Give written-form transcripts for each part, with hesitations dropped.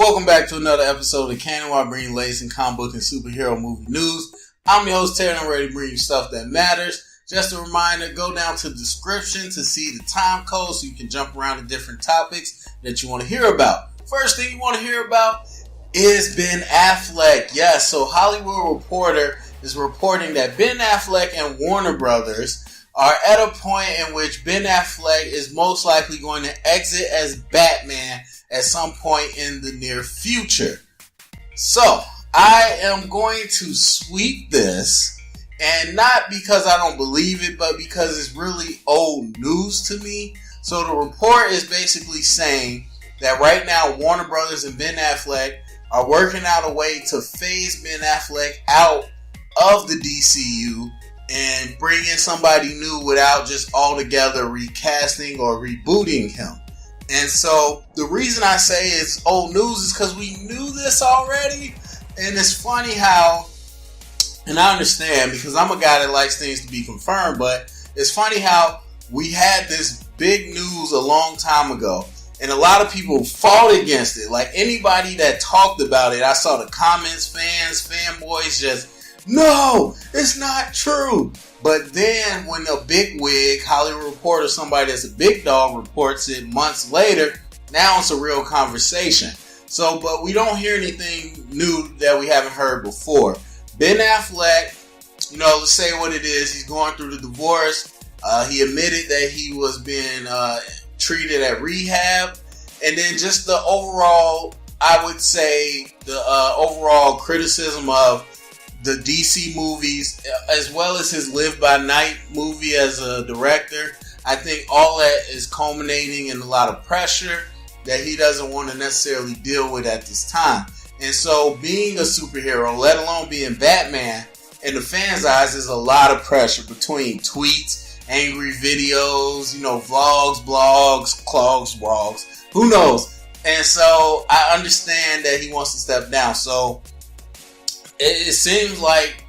Welcome back to another episode of Canon, where I bring you latest in comic book and superhero movie news. I'm your host, Tatum, and I'm ready to bring you stuff that matters. Just a reminder, go down to the description to see the time code so you can jump around to different topics that you want to hear about. First thing you want to hear about is Ben Affleck. Yes, so Hollywood Reporter is reporting that Ben Affleck and Warner Brothers are at a point in which Ben Affleck is most likely going to exit as Batman at some point in the near future. So, I am going to sweep this, and not because I don't believe it, but because it's really old news to me. So the report is basically saying that right now Warner Brothers and Ben Affleck are working out a way to phase Ben Affleck out of the DCU and bring in somebody new without just altogether recasting or rebooting him. And so the reason I say it's old news is because we knew this already. And it's funny how, and I understand because I'm a guy that likes things to be confirmed, but it's funny how we had this big news a long time ago and a lot of people fought against it. Like anybody that talked about it, I saw the comments, fans, fanboys just, no, it's not true. But then when a big wig, Hollywood Reporter, somebody that's a big dog, reports it months later, now it's a real conversation. So, but we don't hear anything new that we haven't heard before. Ben Affleck, let's say what it is. He's going through the divorce. He admitted that he was being treated at rehab. And then just the overall, I would say, the overall criticism of the DC movies, as well as his Live by Night movie as a director. I think all that is culminating in a lot of pressure that he doesn't want to necessarily deal with at this time. And so being a superhero, let alone being Batman, in the fans' eyes is a lot of pressure between tweets, angry videos, vlogs, blogs, clogs, blogs, who knows? And so I understand that he wants to step down. So it seems like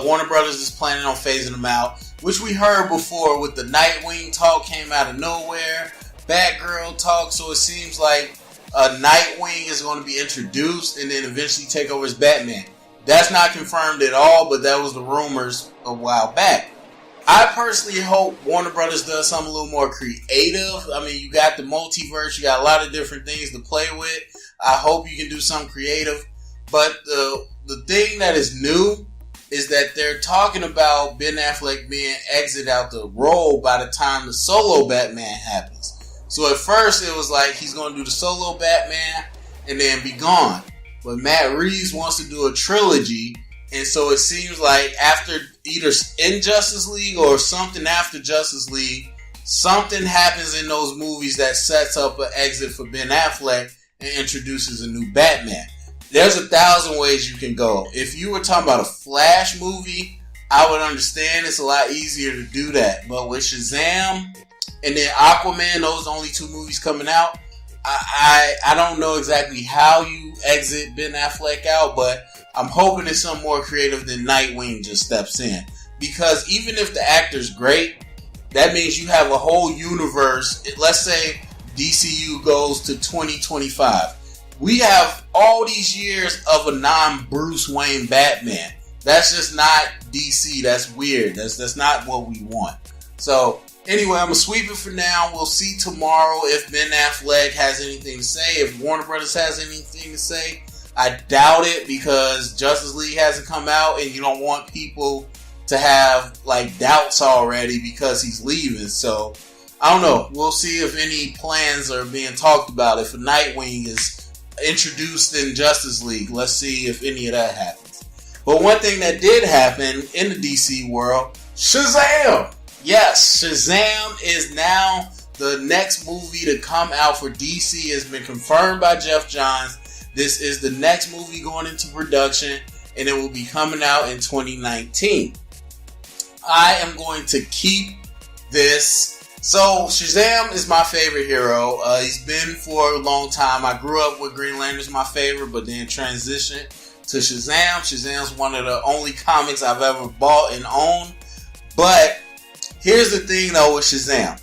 Warner Brothers is planning on phasing him out, which we heard before with the Nightwing talk came out of nowhere, Batgirl talk, so it seems like Nightwing is going to be introduced and then eventually take over as Batman. That's not confirmed at all, but that was the rumors a while back. I personally hope Warner Brothers does something a little more creative. I mean, you got the multiverse, you got a lot of different things to play with. I hope you can do something creative. But the thing that is new is that they're talking about Ben Affleck being exit out the role by the time the solo Batman happens. So at first it was like he's going to do the solo Batman and then be gone. But Matt Reeves wants to do a trilogy, and so it seems like after either in Justice League or something after Justice League, something happens in those movies that sets up an exit for Ben Affleck and introduces a new Batman. There's 1,000 ways you can go. If you were talking about a Flash movie, I would understand it's a lot easier to do that. But with Shazam and then Aquaman, those are the only two movies coming out. I don't know exactly how you exit Ben Affleck out, but I'm hoping it's something more creative than Nightwing just steps in. Because even if the actor's great, that means you have a whole universe. Let's say DCU goes to 2025. We have all these years of a non-Bruce Wayne Batman. That's just not DC. That's weird. That's not what we want. So, anyway, I'm going to sweep it for now. We'll see tomorrow if Ben Affleck has anything to say. If Warner Brothers has anything to say. I doubt it because Justice League hasn't come out and you don't want people to have doubts already because he's leaving. So, I don't know. We'll see if any plans are being talked about. If a Nightwing is introduced in Justice League. Let's see if any of that happens. But one thing that did happen in the DC world, Shazam! Yes, Shazam is now the next movie to come out for DC. Has been confirmed by Jeff Johns. This is the next movie going into production and it will be coming out in 2019. I am going to keep this. So, Shazam is my favorite hero. He's been for a long time. I grew up with Green Lantern's my favorite, but then transitioned to Shazam. Shazam's one of the only comics I've ever bought and owned. But here's the thing though with Shazam.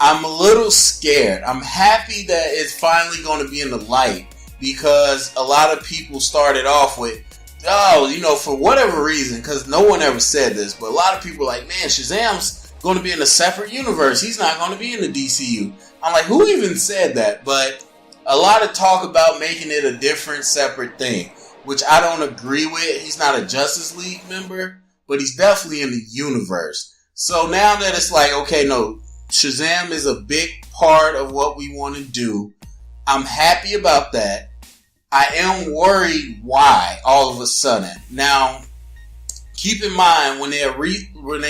I'm a little scared. I'm happy that it's finally going to be in the light. because a lot of people started off with, for whatever reason, because no one ever said this, but a lot of people are like, man, Shazam's going to be in a separate universe. He's not going to be in the DCU. I'm like, who even said that? But a lot of talk about making it a different, separate thing, which I don't agree with. He's not a Justice League member, but he's definitely in the universe. So now that it's like, okay, no, Shazam is a big part of what we want to do. I'm happy about that. I am worried why all of a sudden. Now, keep in mind when they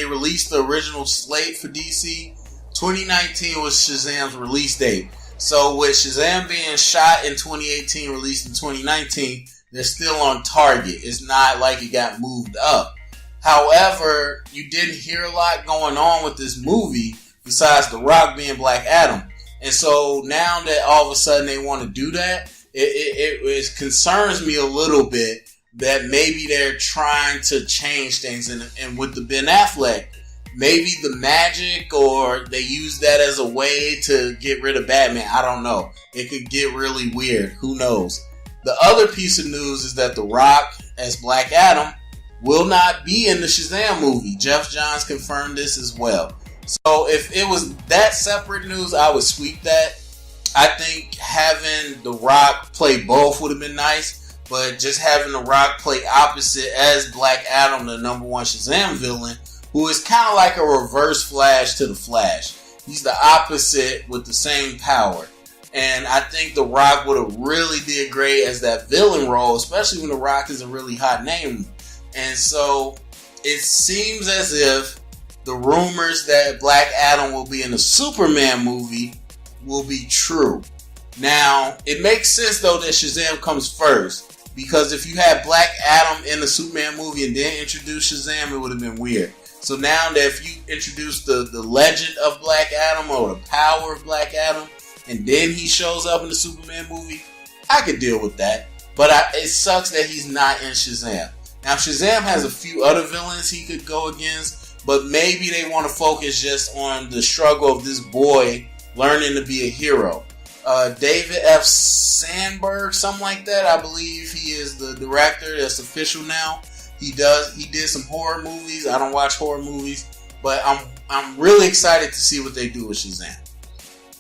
released the original slate for DC, 2019 was Shazam's release date. So with Shazam being shot in 2018, released in 2019, they're still on target. It's not like it got moved up. However, you didn't hear a lot going on with this movie besides The Rock being Black Adam. And so now that all of a sudden they want to do that, it concerns me a little bit that maybe they're trying to change things. And with the Ben Affleck, maybe the magic, or they use that as a way to get rid of Batman. I don't know. It could get really weird. Who knows? The other piece of news is that The Rock as Black Adam will not be in the Shazam movie. Jeff Johns confirmed this as well. So if it was that separate news, I would sweep that. I think having The Rock play both would have been nice, but just having The Rock play opposite as Black Adam, the number one Shazam villain, who is kind of like a reverse Flash to the Flash. He's the opposite with the same power. And I think The Rock would have really did great as that villain role, especially when The Rock is a really hot name. And so it seems as if the rumors that Black Adam will be in the Superman movie will be true. Now, it makes sense though that Shazam comes first, because if you had Black Adam in the Superman movie and then introduce Shazam, it would have been weird. So now that if you introduce the legend of Black Adam or the power of Black Adam, and then he shows up in the Superman movie, I could deal with that. But it sucks that he's not in Shazam. Now, Shazam has a few other villains he could go against, but maybe they want to focus just on the struggle of this boy learning to be a hero. David F. Sandberg, something like that, I believe he is the director. That's official now. He did some horror movies. I don't watch horror movies, but I'm really excited to see what they do with Shazam.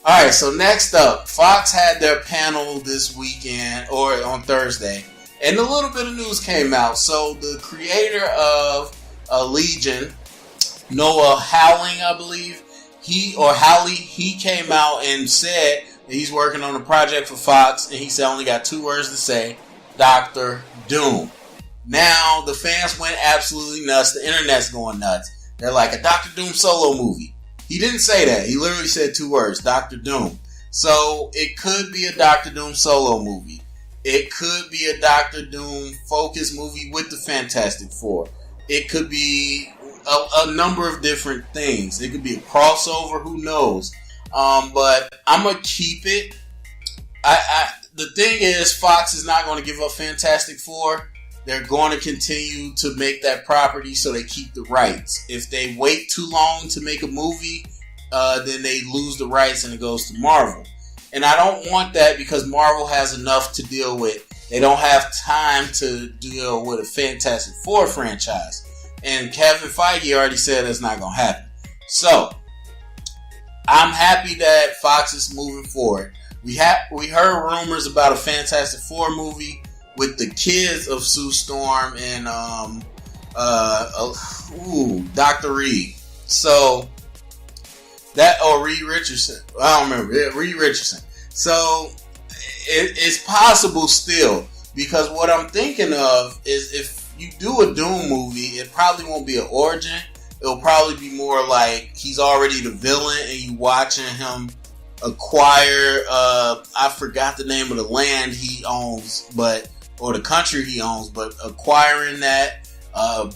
Alright, so next up, Fox had their panel this weekend, or on Thursday, and a little bit of news came out. So the creator of Legion, Noah Hawley, I believe, he came out and said that he's working on a project for Fox, and he said only got 2 words to say: Dr. Doom. Now, the fans went absolutely nuts. The internet's going nuts. They're like, a Dr. Doom solo movie. He didn't say that. He literally said 2 words: Dr. Doom. So, it could be a Dr. Doom solo movie. It could be a Dr. Doom focused movie with the Fantastic Four. It could be a number of different things. It could be a crossover. Who knows? But I'm going to keep it. The thing is, Fox is not going to give up Fantastic Four. They're going to continue to make that property, so they keep the rights. If they wait too long to make a movie, then they lose the rights and it goes to Marvel. And I don't want that, because Marvel has enough to deal with. They don't have time to deal with a Fantastic Four franchise. And Kevin Feige already said that's not going to happen. So, I'm happy that Fox is moving forward. We heard rumors about a Fantastic Four movie with the kids of Sue Storm and Dr. Reed. So that, or Reed Richardson. I don't remember. Yeah, Reed Richardson. So it's possible still, because what I'm thinking of is, if you do a Doom movie, it probably won't be an origin. It'll probably be more like he's already the villain and you watching him acquire, I forgot the name of the land he owns, or the country he owns, but acquiring that,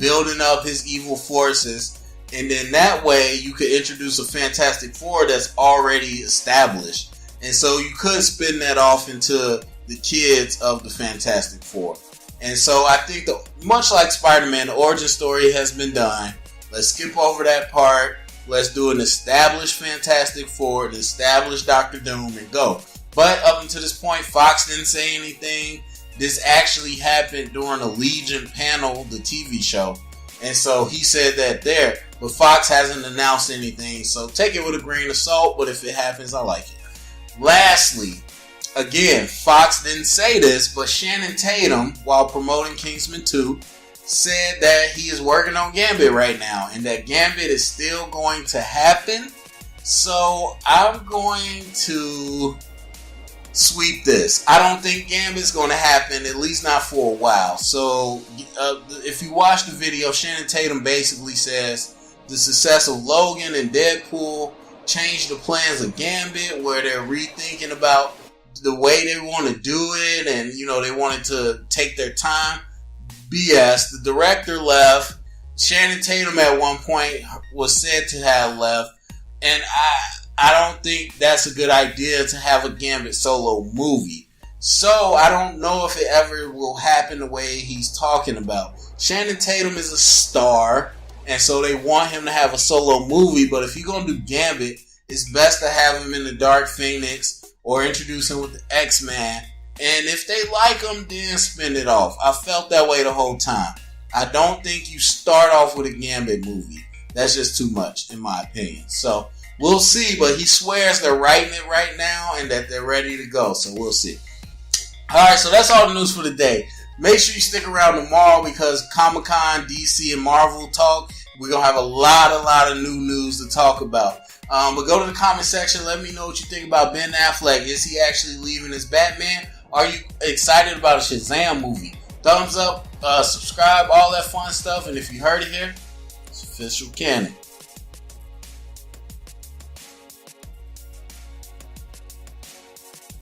building up his evil forces, and then that way you could introduce a Fantastic Four that's already established. And so you could spin that off into the kids of the Fantastic Four. And so I think much like Spider-Man, the origin story has been done. Let's skip over that part. Let's do an established Fantastic Four, an established Dr. Doom, and go. But up until this point, Fox didn't say anything. This actually happened during a Legion panel, the TV show. And so he said that there. But Fox hasn't announced anything. So take it with a grain of salt. But if it happens, I like it. Lastly, again, Fox didn't say this, but Shannon Tatum, while promoting Kingsman 2, said that he is working on Gambit right now. And that Gambit is still going to happen. So I'm going to sweep this. I don't think Gambit's going to happen, at least not for a while. So if you watch the video, Shannon Tatum basically says the success of Logan and Deadpool changed the plans of Gambit, where they're rethinking about the way they want to do it, and they wanted to take their time. BS. The director left. Shannon Tatum at one point was said to have left, and I don't think that's a good idea to have a Gambit solo movie. So I don't know if it ever will happen the way he's talking about. Shannon Tatum is a star, and so they want him to have a solo movie. But if you're going to do Gambit, it's best to have him in the Dark Phoenix or introduce him with the X-Men. And if they like him, then spin it off. I felt that way the whole time. I don't think you start off with a Gambit movie. That's just too much, in my opinion. So we'll see, but he swears they're writing it right now and that they're ready to go. So we'll see. Alright, so that's all the news for today. Make sure you stick around tomorrow because Comic-Con, DC, and Marvel talk. We're going to have a lot of new news to talk about. But go to the comment section. Let me know what you think about Ben Affleck. Is he actually leaving as Batman? Are you excited about a Shazam movie? Thumbs up, subscribe, all that fun stuff. And if you heard it here, it's official canon.